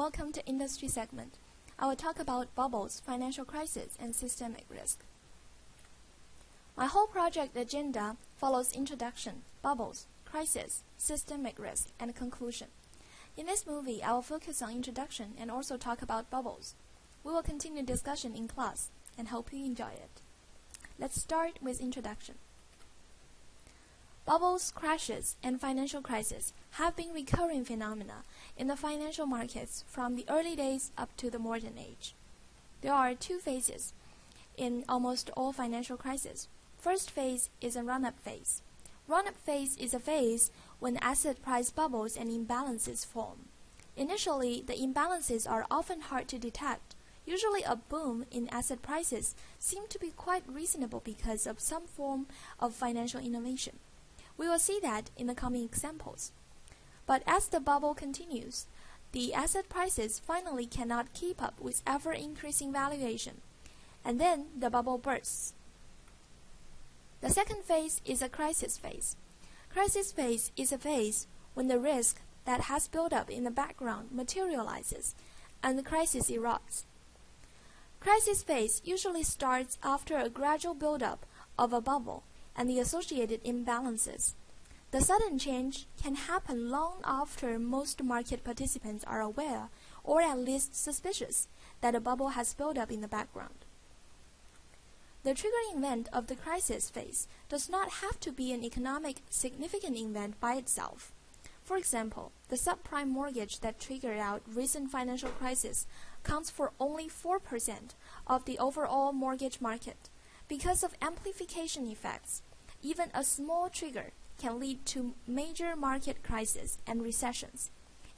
welcome to Industry segment. I will talk about bubbles, financial crisis, and systemic risk. My whole project agenda follows introduction, bubbles, crisis, systemic risk, and conclusion. In this movie, I will focus on introduction and also talk about bubbles. We will continue discussion in class and hope you enjoy it. Let's start with introduction. Bubbles, crashes, and financial crises have been recurring phenomena in the financial markets from the early days up to the modern age. There are two phases in almost all financial crises. First phase is a run-up phase. Run-up phase is a phase when asset price bubbles and imbalances form. Initially, the imbalances are often hard to detect. Usually a boom in asset prices seems to be quite reasonable because of some form of financial innovation. We will see that in the coming examples. But as the bubble continues, the asset prices finally cannot keep up with ever-increasing valuation, and then the bubble bursts. The second phase is a crisis phase. Crisis phase is a phase when the risk that has built up in the background materializes and the crisis erupts. Crisis phase usually starts after a gradual buildup of a bubble and the associated imbalances. The sudden change can happen long after most market participants are aware, or at least suspicious, that a bubble has built up in the background. The triggering event of the crisis phase does not have to be an economic significant event by itself. For example, the subprime mortgage that triggered out recent financial crisis accounts for only 4% of the overall mortgage market. Because of amplification effects, even a small trigger can lead to major market crises and recessions.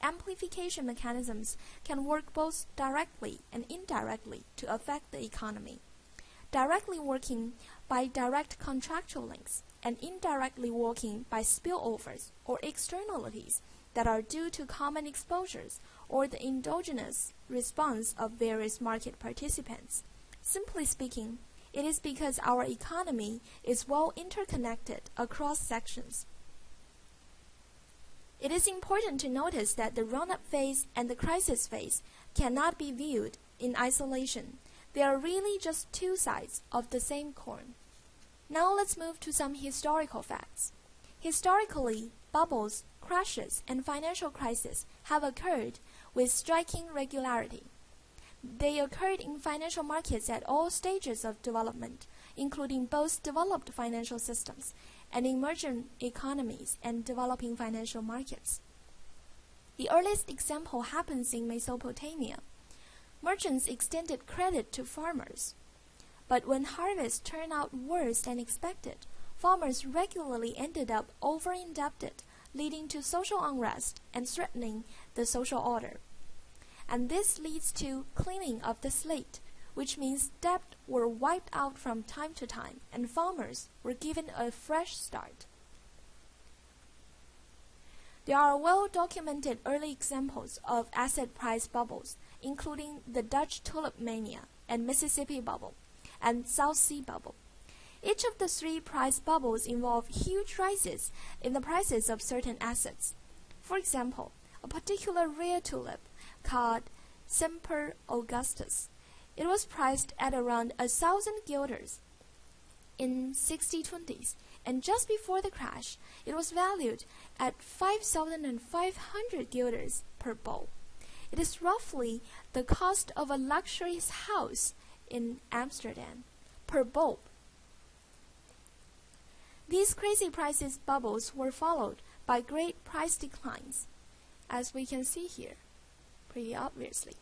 Amplification mechanisms can work both directly and indirectly to affect the economy. Directly working by direct contractual links and indirectly working by spillovers or externalities that are due to common exposures or the endogenous response of various market participants. Simply speaking, it is because our economy is well interconnected across sections. It is important to notice that the run-up phase and the crisis phase cannot be viewed in isolation. They are really just two sides of the same coin. Now let's move to some historical facts. Historically, bubbles, crashes, and financial crises have occurred with striking regularity. They occurred in financial markets at all stages of development, including both developed financial systems and emerging economies and developing financial markets. The earliest example happens in Mesopotamia. Merchants extended credit to farmers. But when harvests turned out worse than expected, farmers regularly ended up over-indebted, leading to social unrest and threatening the social order. And this leads to cleaning of the slate, which means debt were wiped out from time to time, and farmers were given a fresh start. There are well-documented early examples of asset price bubbles, including the Dutch tulip mania and Mississippi bubble and South Sea bubble. Each of the three price bubbles involve huge rises in the prices of certain assets. For example, a particular rare tulip called Semper Augustus. It was priced at around 1,000 guilders in 1620s, and just before the crash, it was valued at 5,500 guilders per bulb. It is roughly the cost of a luxurious house in Amsterdam per bulb. These crazy prices bubbles were followed by great price declines, as we can see here, pretty obviously.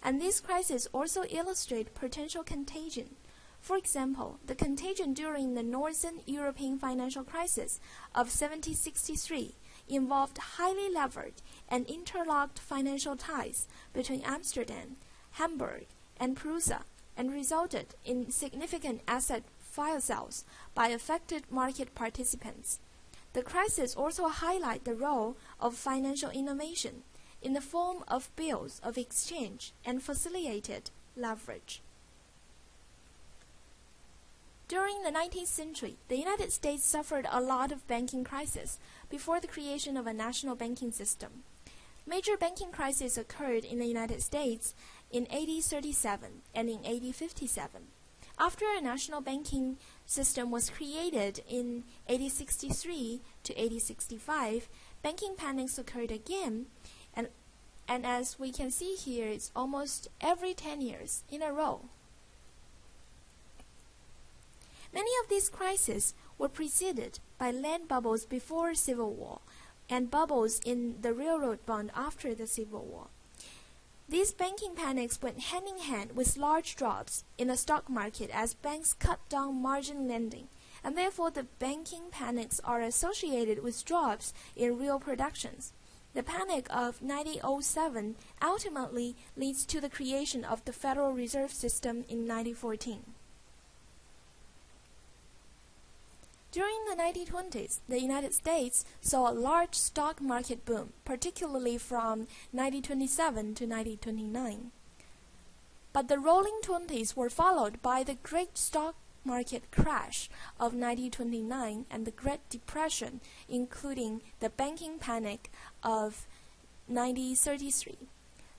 And these crises also illustrate potential contagion. For example, the contagion during the Northern European financial crisis of 1763 involved highly levered and interlocked financial ties between Amsterdam, Hamburg, and Prussia, and resulted in significant asset fire sales by affected market participants. The crisis also highlight the role of financial innovation in the form of bills of exchange and facilitated leverage. During the 19th century, the United States suffered a lot of banking crises before the creation of a national banking system. Major banking crises occurred in the United States in 1837 and in 1857. After a national banking system was created in 1863 to 1865, banking panics occurred again, and as we can see here, it's almost every 10 years in a row. Many of these crises were preceded by land bubbles before Civil War and bubbles in the railroad bond after the Civil War. These banking panics went hand in hand with large drops in the stock market as banks cut down margin lending, and therefore the banking panics are associated with drops in real productions. The panic of 1907 ultimately leads to the creation of the Federal Reserve System in 1914. During the 1920s, the United States saw a large stock market boom, particularly from 1927 to 1929. But the roaring 20s were followed by the Great Stock Market Crash of 1929 and the Great Depression, including the banking panic of 1933.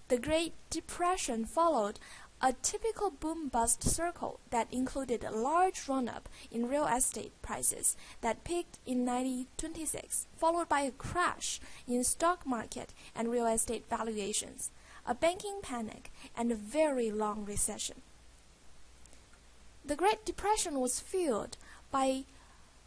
The Great Depression followed a typical boom-bust circle that included a large run-up in real estate prices that peaked in 1926, followed by a crash in stock market and real estate valuations, a banking panic, and a very long recession. The Great Depression was fueled by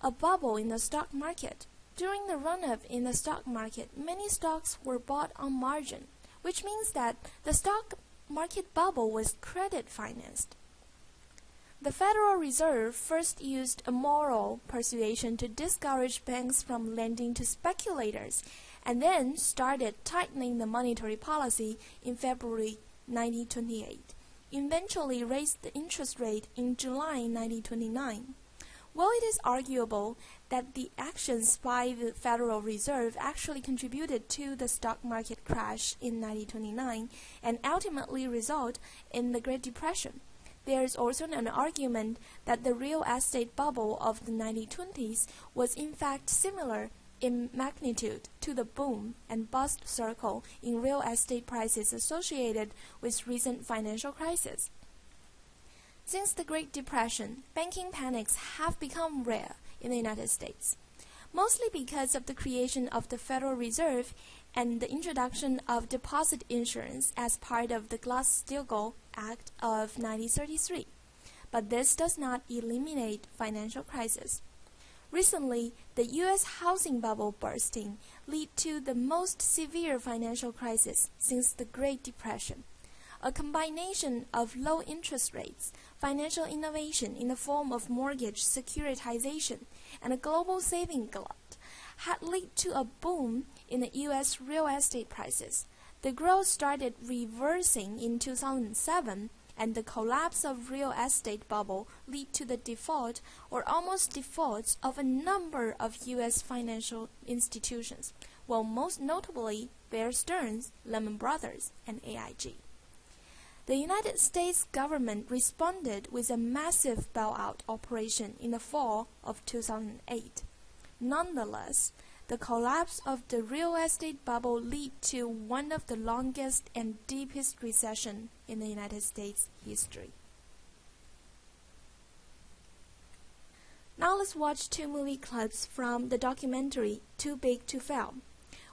a bubble in the stock market. During the run-up in the stock market, many stocks were bought on margin, which means that the stock market bubble was credit financed. The Federal Reserve first used a moral persuasion to discourage banks from lending to speculators, and then started tightening the monetary policy in February 1928, eventually raised the interest rate in July 1929. While it is arguable that the actions by the Federal Reserve actually contributed to the stock market crash in 1929 and ultimately result in the Great Depression, there is also an argument that the real estate bubble of the 1920s was in fact similar in magnitude to the boom and bust circle in real estate prices associated with recent financial crises. Since the Great Depression, banking panics have become rare in the United States, mostly because of the creation of the Federal Reserve and the introduction of deposit insurance as part of the Glass-Steagall Act of 1933. But this does not eliminate financial crises. Recently, the U.S. housing bubble bursting led to the most severe financial crisis since the Great Depression. A combination of low interest rates, financial innovation in the form of mortgage securitization, and a global saving glut had led to a boom in the U.S. real estate prices. The growth started reversing in 2007, and the collapse of real estate bubble led to the default or almost defaults of a number of U.S. financial institutions, while most notably Bear Stearns, Lehman Brothers, and AIG. The United States government responded with a massive bailout operation in the fall of 2008. Nonetheless, the collapse of the real estate bubble led to one of the longest and deepest recessions in the United States history. Now let's watch two movie clips from the documentary Too Big to Fail,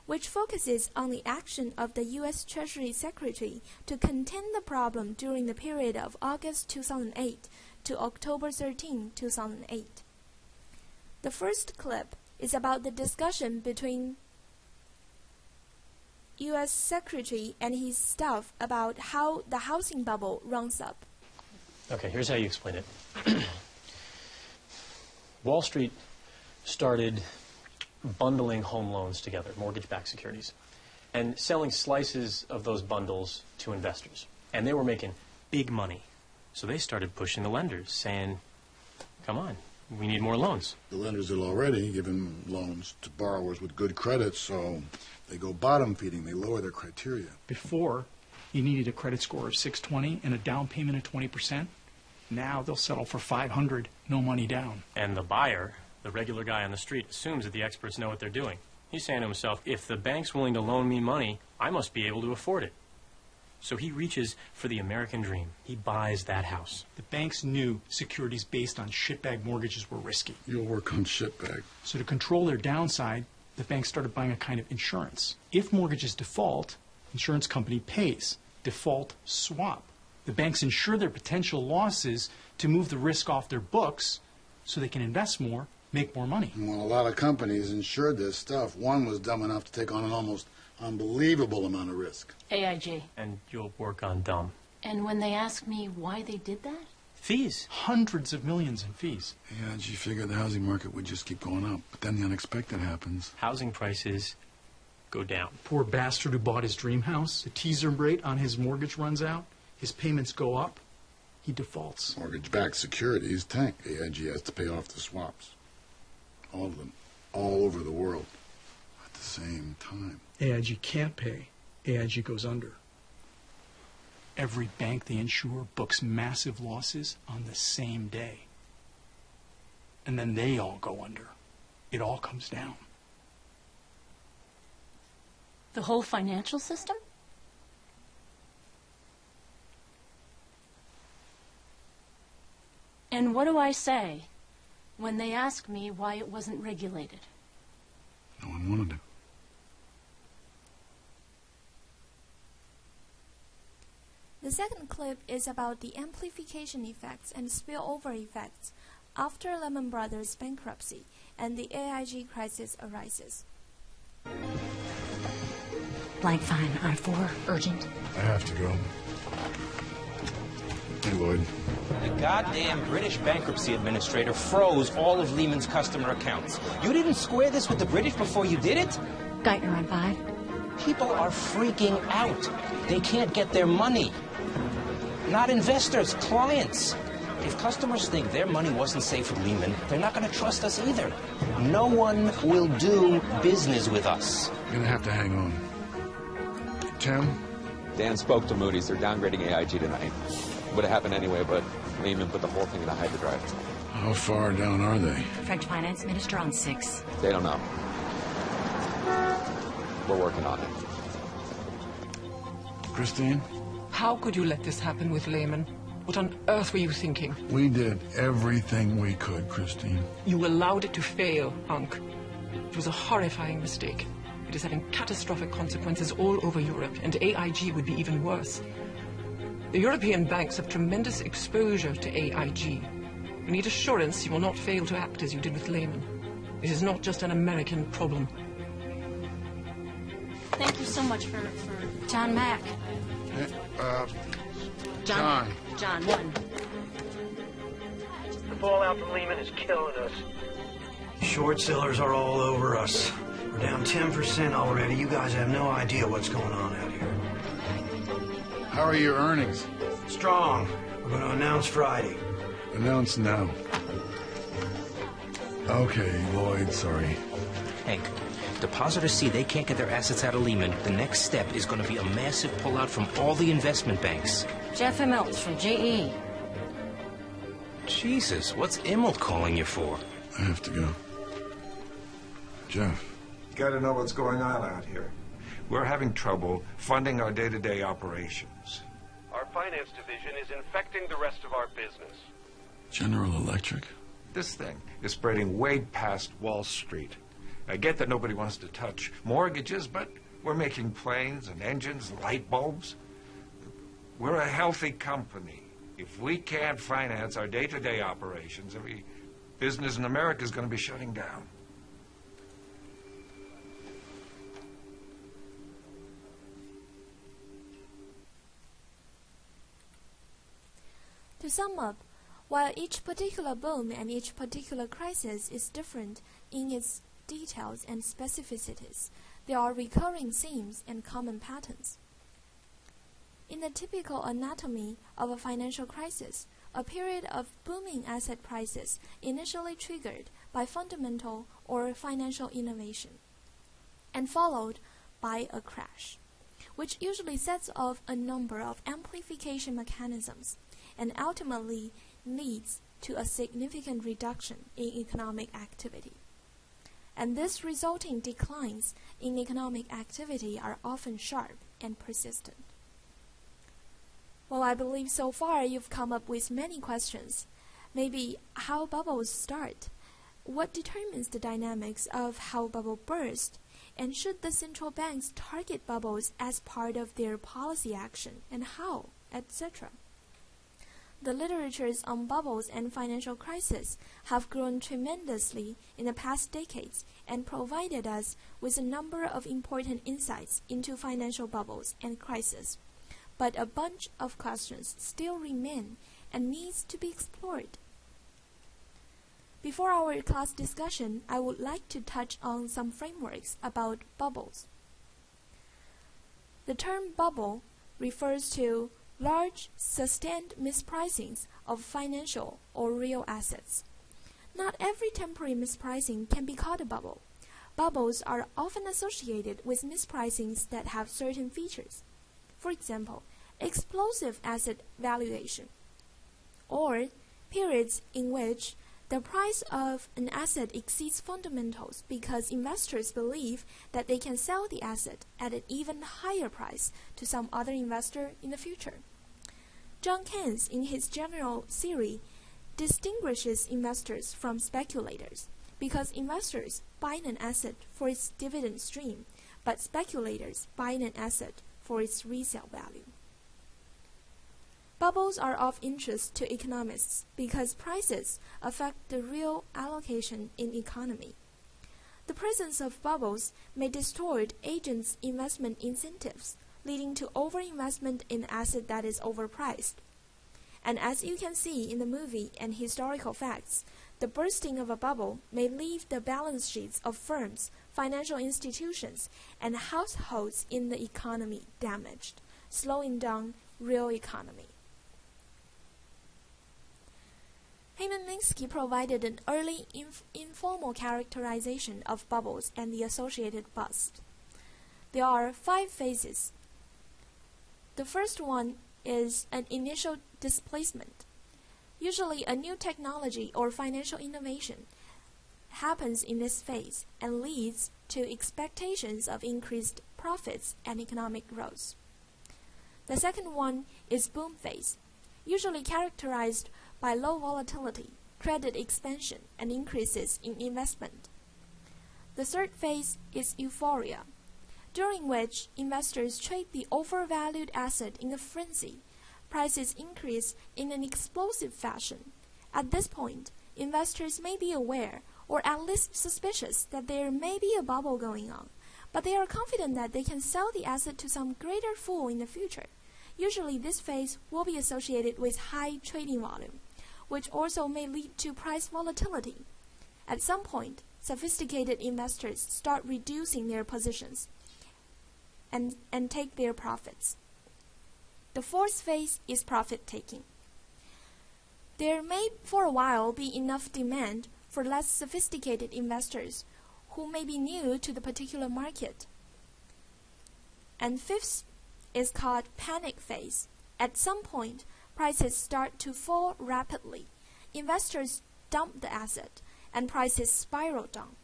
which focuses on the action of the U.S. Treasury Secretary to contain the problem during the period of August 2008 to October 13, 2008. The first clip is about the discussion between U.S. Secretary and his staff about how the housing bubble runs up. Okay, here's how you explain it. Wall Street started bundling home loans together, mortgage-backed securities, and selling slices of those bundles to investors. And they were making big money. So they started pushing the lenders, saying, come on, we need more loans. The lenders had already given loans to borrowers with good credit, so they go bottom feeding. They lower their criteria. Before, you needed a credit score of 620 and a down payment of 20%. Now they'll settle for 500, no money down. And the buyer, the regular guy on the street, assumes that the experts know what they're doing. He's saying to himself, if the bank's willing to loan me money, I must be able to afford it. So he reaches for the American dream. He buys that house. The banks knew securities based on shitbag mortgages were risky. You'll work on shitbag. So to control their downside, the banks started buying a kind of insurance. If mortgages default, insurance company pays. Default swap. The banks insure their potential losses to move the risk off their books so they can invest more, make more money. Well, a lot of companies insured this stuff. One was dumb enough to take on an almost unbelievable amount of risk. AIG. And you'll work on dumb. And when they ask me why they did that? Fees. Hundreds of millions in fees. Yeah, and she figured the housing market would just keep going up. But then the unexpected happens. Housing prices go down. Poor bastard who bought his dream house, the teaser rate on his mortgage runs out, his payments go up, he defaults. Mortgage-backed securities tank. AIG has to pay off the swaps. All of them. All over the world. At the same time. AIG can't pay. AIG goes under. Every bank they insure books massive losses on the same day. And then they all go under. It all comes down. The whole financial system? And what do I say when they ask me why it wasn't regulated? No one wanted to. The second clip is about the amplification effects and spillover effects after Lehman Brothers bankruptcy and the AIG crisis arises. Blank fine, I-4, urgent. I have to go. Hey, Lloyd. The goddamn British bankruptcy administrator froze all of Lehman's customer accounts. You didn't square this with the British before you did it? Geithner on 5. People are freaking out. They can't get their money. Not investors, clients. If customers think their money wasn't safe with Lehman, they're not going to trust us either. No one will do business with us. You're going to have to hang on. Tim? Dan spoke to Moody's. They're downgrading AIG tonight. Would have happened anyway, but Lehman put the whole thing in a hyperdrive. How far down are they? French finance minister on 6. They don't know. We're working on it. Christine? How could you let this happen with Lehman? What on earth were you thinking? We did everything we could, Christine. You allowed it to fail, Unc. It was a horrifying mistake. It is having catastrophic consequences all over Europe, and AIG would be even worse. The European banks have tremendous exposure to AIG. You need assurance you will not fail to act as you did with Lehman. It is not just an American problem. Thank you so much for John Mack. John. John 1. The fallout from Lehman is killing us. Short sellers are all over us. We're down 10% already. You guys have no idea what's going on out here. How are your earnings? Strong. We're going to announce Friday. Announce now. Okay, Lloyd, sorry. Hank, depositors see they can't get their assets out of Lehman. The next step is going to be a massive pullout from all the investment banks. Jeff Immelt from GE. Jesus, what's Immelt calling you for? I have to go. Jeff. You gotta know what's going on out here. We're having trouble funding our day-to-day operations. Our finance division is infecting the rest of our business. General Electric? This thing is spreading way past Wall Street. I get that nobody wants to touch mortgages, but we're making planes and engines and light bulbs. We're a healthy company. If we can't finance our day-to-day operations, every business in America is going to be shutting down. To sum up, while each particular boom and each particular crisis is different in its details and specificities, there are recurring themes and common patterns. In the typical anatomy of a financial crisis, a period of booming asset prices initially triggered by fundamental or financial innovation, and followed by a crash, which usually sets off a number of amplification mechanisms and ultimately leads to a significant reduction in economic activity. and this resulting declines in economic activity are often sharp and persistent. Well, I believe so far you've come up with many questions. Maybe how bubbles start, what determines the dynamics of how bubble burst, and should the central banks target bubbles as part of their policy action, and how, etc. The literatures on bubbles and financial crisis have grown tremendously in the past decades and provided us with a number of important insights into financial bubbles and crises. But a bunch of questions still remain and needs to be explored. Before our class discussion, I would like to touch on some frameworks about bubbles. The term bubble refers to large, sustained mispricings of financial or real assets. Not every temporary mispricing can be called a bubble. Bubbles are often associated with mispricings that have certain features. For example, explosive asset valuation, or periods in which the price of an asset exceeds fundamentals because investors believe that they can sell the asset at an even higher price to some other investor in the future. John Keynes, in his general theory, distinguishes investors from speculators because investors buy an asset for its dividend stream, but speculators buy an asset for its resale value. Bubbles are of interest to economists because prices affect the real allocation in economy. The presence of bubbles may distort agents' investment incentives, leading to overinvestment in an asset that is overpriced. And as you can see in the movie and historical facts, the bursting of a bubble may leave the balance sheets of firms, financial institutions, and households in the economy damaged, slowing down real economy. Hyman Minsky provided an early informal characterization of bubbles and the associated bust. There are 5 phases. The first one is an initial displacement. Usually a new technology or financial innovation happens in this phase and leads to expectations of increased profits and economic growth. The second one is boom phase, usually characterized by low volatility, credit expansion, and increases in investment. The third phase is euphoria, during which investors trade the overvalued asset in a frenzy. Prices increase in an explosive fashion. At this point, investors may be aware, or at least suspicious, that there may be a bubble going on, but they are confident that they can sell the asset to some greater fool in the future. Usually this phase will be associated with high trading volume, which also may lead to price volatility. At some point, sophisticated investors start reducing their positions and take their profits. The fourth phase is profit-taking. There may for a while be enough demand for less sophisticated investors who may be new to the particular market. And fifth is called panic phase. At some point, prices start to fall rapidly. Investors dump the asset, and prices spiral down,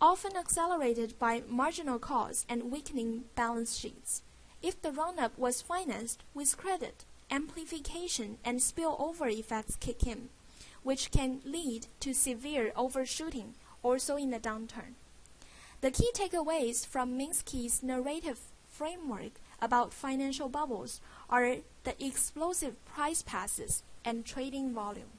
often accelerated by marginal costs and weakening balance sheets. If the run-up was financed with credit, amplification and spillover effects kick in, which can lead to severe overshooting also in the downturn. The key takeaways from Minsky's narrative framework about financial bubbles are the explosive price passes and trading volume.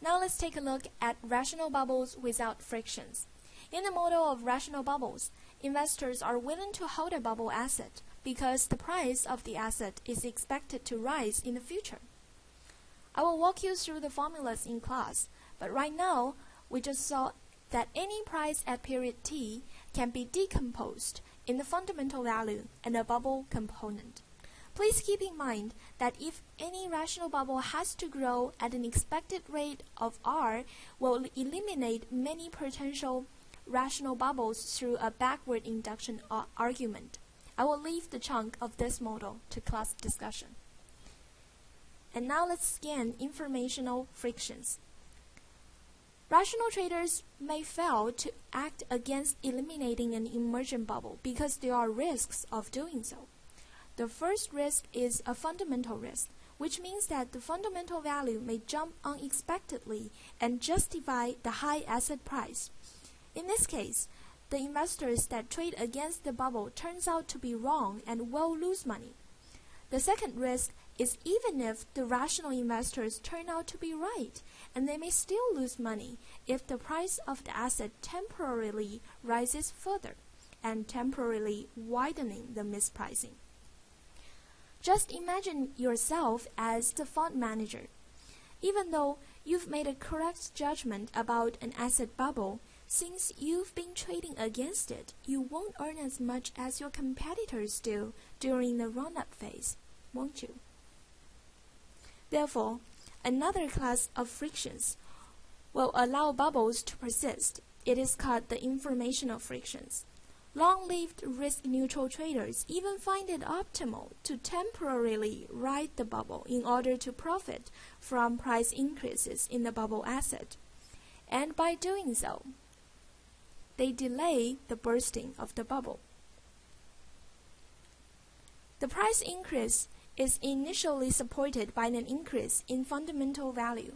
Now let's take a look at rational bubbles without frictions. In the model of rational bubbles, investors are willing to hold a bubble asset because the price of the asset is expected to rise in the future. I will walk you through the formulas in class, but right now we just saw that any price at period t can be decomposed in the fundamental value and a bubble component. Please keep in mind that if any rational bubble has to grow at an expected rate of r, will eliminate many potential rational bubbles through a backward induction argument. I will leave the chunk of this model to class discussion. And now let's scan informational frictions. Rational traders may fail to act against eliminating an emergent bubble because there are risks of doing so. The first risk is a fundamental risk, which means that the fundamental value may jump unexpectedly and justify the high asset price. In this case, the investors that trade against the bubble turns out to be wrong and will lose money. The second risk is even if the rational investors turn out to be right, and they may still lose money if the price of the asset temporarily rises further and temporarily widening the mispricing. Just imagine yourself as the fund manager. Even though you've made a correct judgment about an asset bubble, since you've been trading against it, you won't earn as much as your competitors do during the run-up phase, won't you? Therefore, another class of frictions will allow bubbles to persist. It is called the informational frictions. Long-lived risk-neutral traders even find it optimal to temporarily ride the bubble in order to profit from price increases in the bubble asset. And by doing so, they delay the bursting of the bubble. The price increase is initially supported by an increase in fundamental value.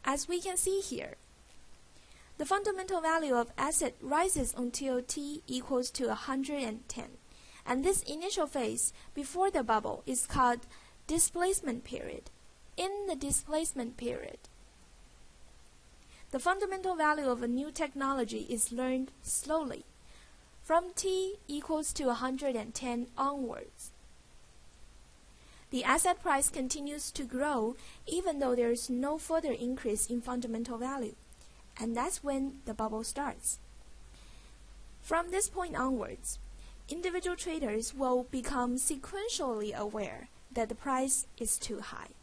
As we can see here, the fundamental value of asset rises until t equals to 110, and this initial phase before the bubble is called displacement period. In the displacement period, the fundamental value of a new technology is learned slowly, from t equals to 110 onwards. The asset price continues to grow even though there is no further increase in fundamental value, and that's when the bubble starts. From this point onwards, individual traders will become sequentially aware that the price is too high.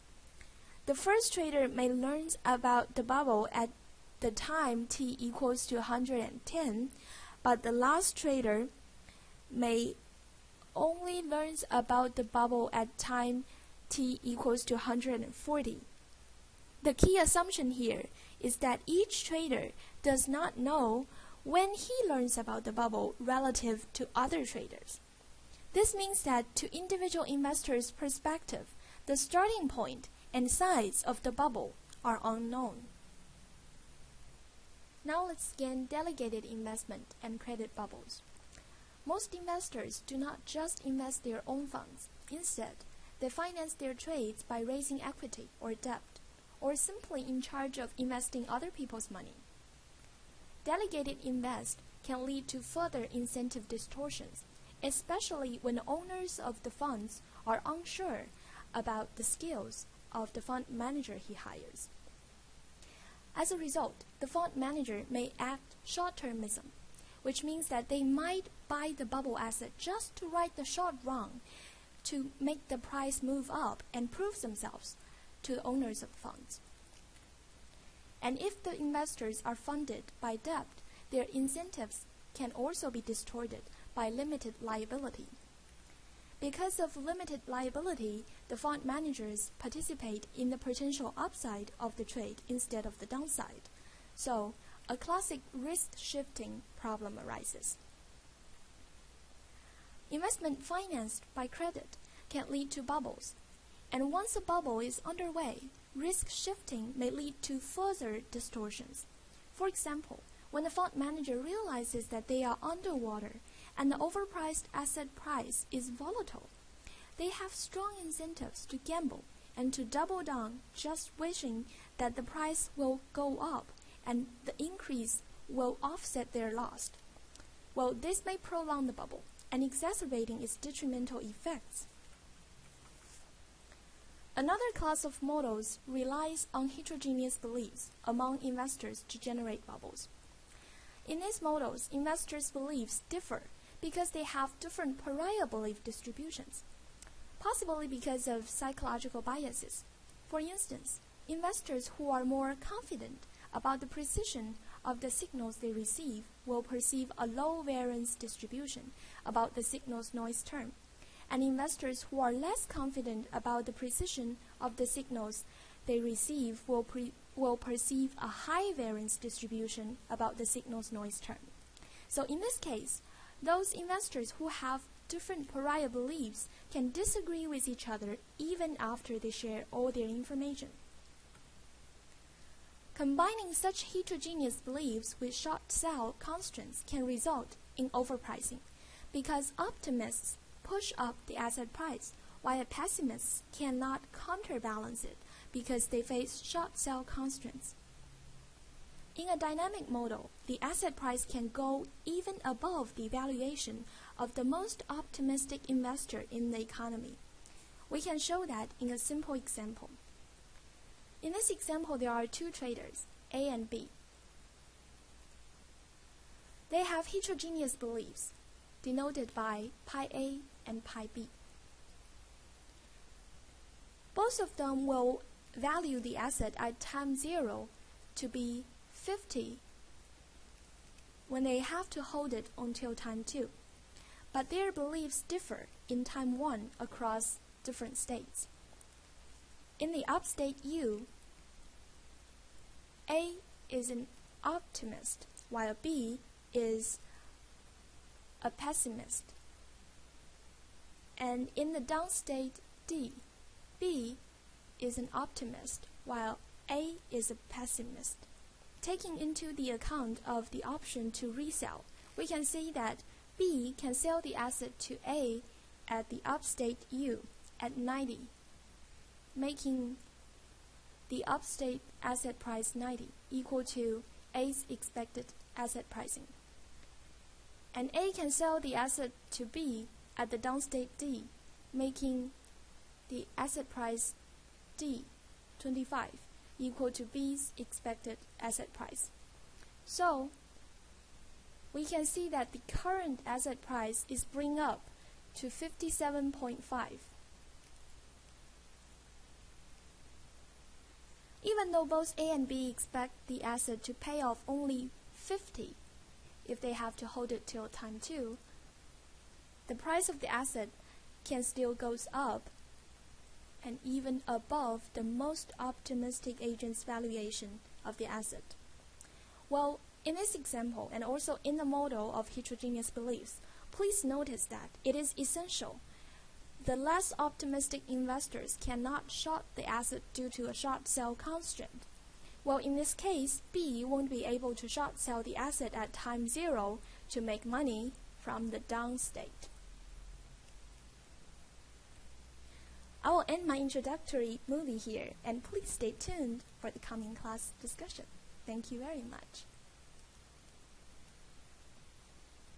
The first trader may learn about the bubble at the time t equals to 110, but the last trader may only learn about the bubble at time t equals to 140. The key assumption here is that each trader does not know when he learns about the bubble relative to other traders. This means that to individual investors' perspective, the starting point and size of the bubble are unknown. Now let's scan delegated investment and credit bubbles. Most investors do not just invest their own funds. Instead, they finance their trades by raising equity or debt, or simply in charge of investing other people's money. Delegated invest can lead to further incentive distortions, especially when owners of the funds are unsure about the skills of the fund manager he hires. As a result, the fund manager may act short-termism, which means that they might buy the bubble asset just to ride the short run to make the price move up and prove themselves to the owners of the funds. And if the investors are funded by debt, their incentives can also be distorted by limited liability. Because of limited liability, the fund managers participate in the potential upside of the trade instead of the downside. So, a classic risk-shifting problem arises. Investment financed by credit can lead to bubbles, and once a bubble is underway, risk shifting may lead to further distortions. For example, when the fund manager realizes that they are underwater and the overpriced asset price is volatile, they have strong incentives to gamble and to double down, just wishing that the price will go up and the increase will offset their loss. Well, this may prolong the bubble and exacerbating its detrimental effects. Another class of models relies on heterogeneous beliefs among investors to generate bubbles. In these models, investors' beliefs differ because they have different pariah belief distributions, possibly because of psychological biases. For instance, investors who are more confident about the precision of the signals they receive will perceive a low variance distribution about the signal's noise term, and investors who are less confident about the precision of the signals they receive will perceive a high variance distribution about the signal's noise term. So in this case, those investors who have different pariah beliefs can disagree with each other even after they share all their information. Combining such heterogeneous beliefs with short sell constraints can result in overpricing, because optimists push up the asset price, while pessimists cannot counterbalance it because they face short sell constraints. In a dynamic model, the asset price can go even above the valuation of the most optimistic investor in the economy. We can show that in a simple example. In this example, there are two traders, A and B. They have heterogeneous beliefs, denoted by pi A and pi B. Both of them will value the asset at time 0 to be 50 when they have to hold it until time 2. But their beliefs differ in time 1 across different states. In the upstate U, A is an optimist, while B is a pessimist. And in the downstate D, B is an optimist, while A is a pessimist. Taking into the account of the option to resell, we can see that B can sell the asset to A at the upstate U at 90, making the upstate asset price 90 equal to A's expected asset pricing. And A can sell the asset to B at the downstate D, making the asset price D 25 equal to B's expected asset price. So we can see that the current asset price is bring up to 57.5. Even though both A and B expect the asset to pay off only 50 if they have to hold it till time 2, the price of the asset can still goes up and even above the most optimistic agent's valuation of the asset. Well, in this example, and also in the model of heterogeneous beliefs, please notice that it is essential. The less optimistic investors cannot short the asset due to a short sell constraint. Well, in this case, B won't be able to short sell the asset at time 0 to make money from the down state. I will end my introductory movie here, and please stay tuned for the coming class discussion. Thank you very much.